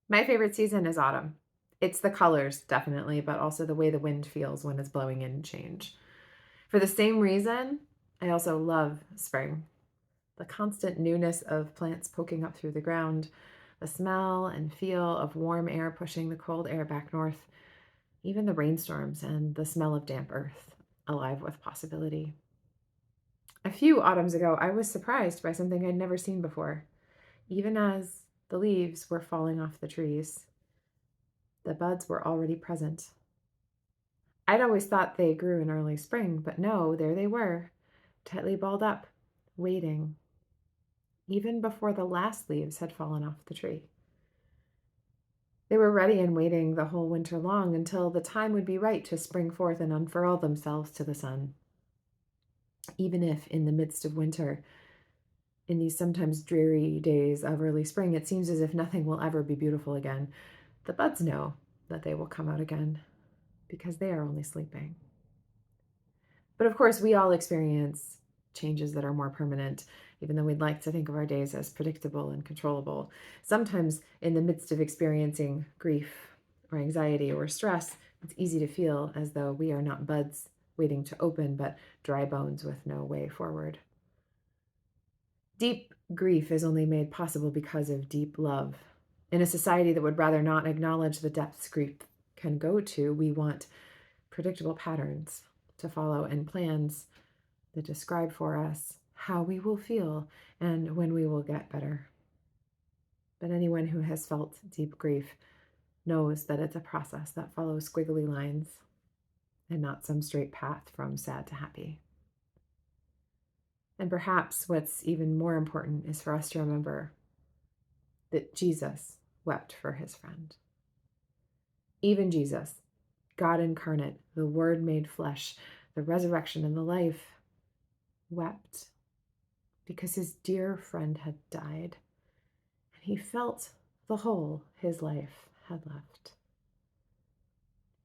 My favorite season is autumn. It's the colors, definitely, but also the way the wind feels when it's blowing in change. For the same reason, I also love spring. The constant newness of plants poking up through the ground, the smell and feel of warm air pushing the cold air back north, even the rainstorms and the smell of damp earth, alive with possibility. A few autumns ago, I was surprised by something I'd never seen before. Even as the leaves were falling off the trees, the buds were already present. I'd always thought they grew in early spring, but no, there they were, tightly balled up, waiting, even before the last leaves had fallen off the tree. They were ready and waiting the whole winter long until the time would be right to spring forth and unfurl themselves to the sun. Even if, in the midst of winter, in these sometimes dreary days of early spring, it seems as if nothing will ever be beautiful again, the buds know that they will come out again because they are only sleeping. But of course, we all experience changes that are more permanent, even though we'd like to think of our days as predictable and controllable. Sometimes, in the midst of experiencing grief or anxiety or stress, it's easy to feel as though we are not buds waiting to open, but dry bones with no way forward. Deep grief is only made possible because of deep love. In a society that would rather not acknowledge the depths grief can go to, we want predictable patterns to follow and plans that describe for us how we will feel and when we will get better. But anyone who has felt deep grief knows that it's a process that follows squiggly lines and not some straight path from sad to happy. And perhaps what's even more important is for us to remember that Jesus wept for his friend. Even Jesus, God incarnate, the Word made flesh, the resurrection and the life, wept because his dear friend had died, and he felt the hole his life had left.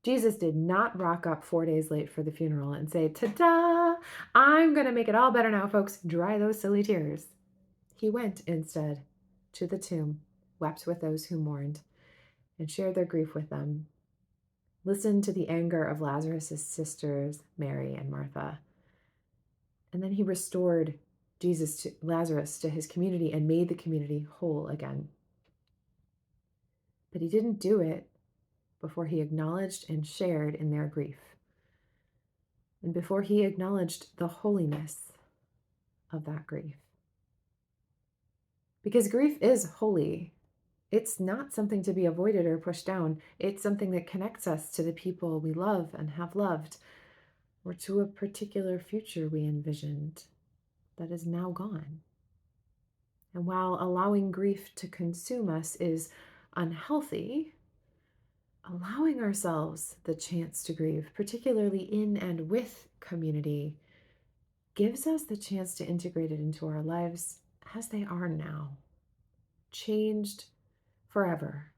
Jesus did not rock up 4 days late for the funeral and say, "Ta-da! I'm going to make it all better now, folks. Dry those silly tears." He went instead to the tomb, wept with those who mourned, and shared their grief with them. Listened to the anger of Lazarus' sisters, Mary and Martha. And then he restored Lazarus to his community and made the community whole again. But he didn't do it before he acknowledged and shared in their grief, and before he acknowledged the holiness of that grief. Because grief is holy. It's not something to be avoided or pushed down. It's something that connects us to the people we love and have loved, or to a particular future we envisioned that is now gone. And while allowing grief to consume us is unhealthy, allowing ourselves the chance to grieve, particularly in and with community, gives us the chance to integrate it into our lives as they are now, changed forever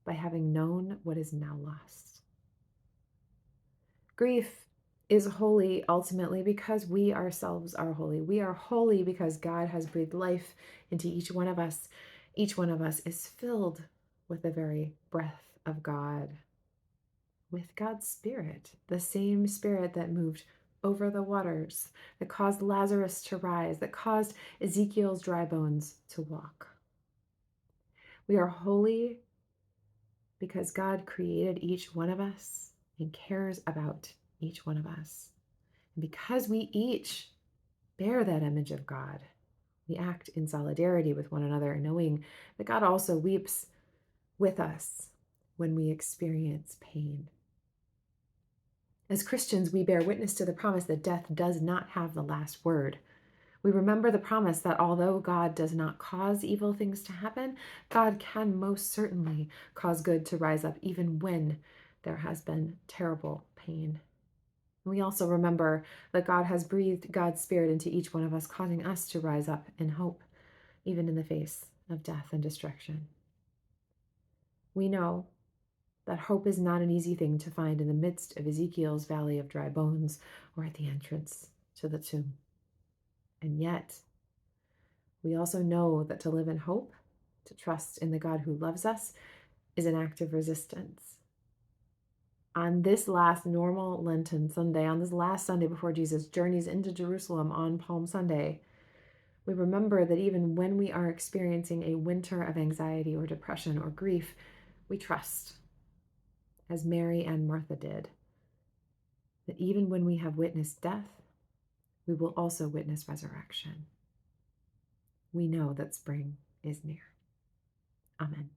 by having known what is now lost. Grief is holy ultimately because we ourselves are holy. We are holy because God has breathed life into each one of us. Each one of us is filled with the very breath of God, with God's Spirit, the same Spirit that moved over the waters, that caused Lazarus to rise, that caused Ezekiel's dry bones to walk. We are holy because God created each one of us and cares about each one of us. And because we each bear that image of God, we act in solidarity with one another, knowing that God also weeps with us when we experience pain. As Christians, we bear witness to the promise that death does not have the last word. We remember the promise that although God does not cause evil things to happen, God can most certainly cause good to rise up even when there has been terrible pain. We also remember that God has breathed God's Spirit into each one of us, causing us to rise up in hope, even in the face of death and destruction. We know that hope is not an easy thing to find in the midst of Ezekiel's valley of dry bones or at the entrance to the tomb. And yet, we also know that to live in hope To trust in the God who loves us is an act of resistance. On this last normal Lenten Sunday, on this last Sunday before Jesus journeys into Jerusalem on Palm Sunday, we remember that even when we are experiencing a winter of anxiety or depression or grief, we trust, as Mary and Martha did, that even when we have witnessed death, we will also witness resurrection. We know that spring is near. Amen.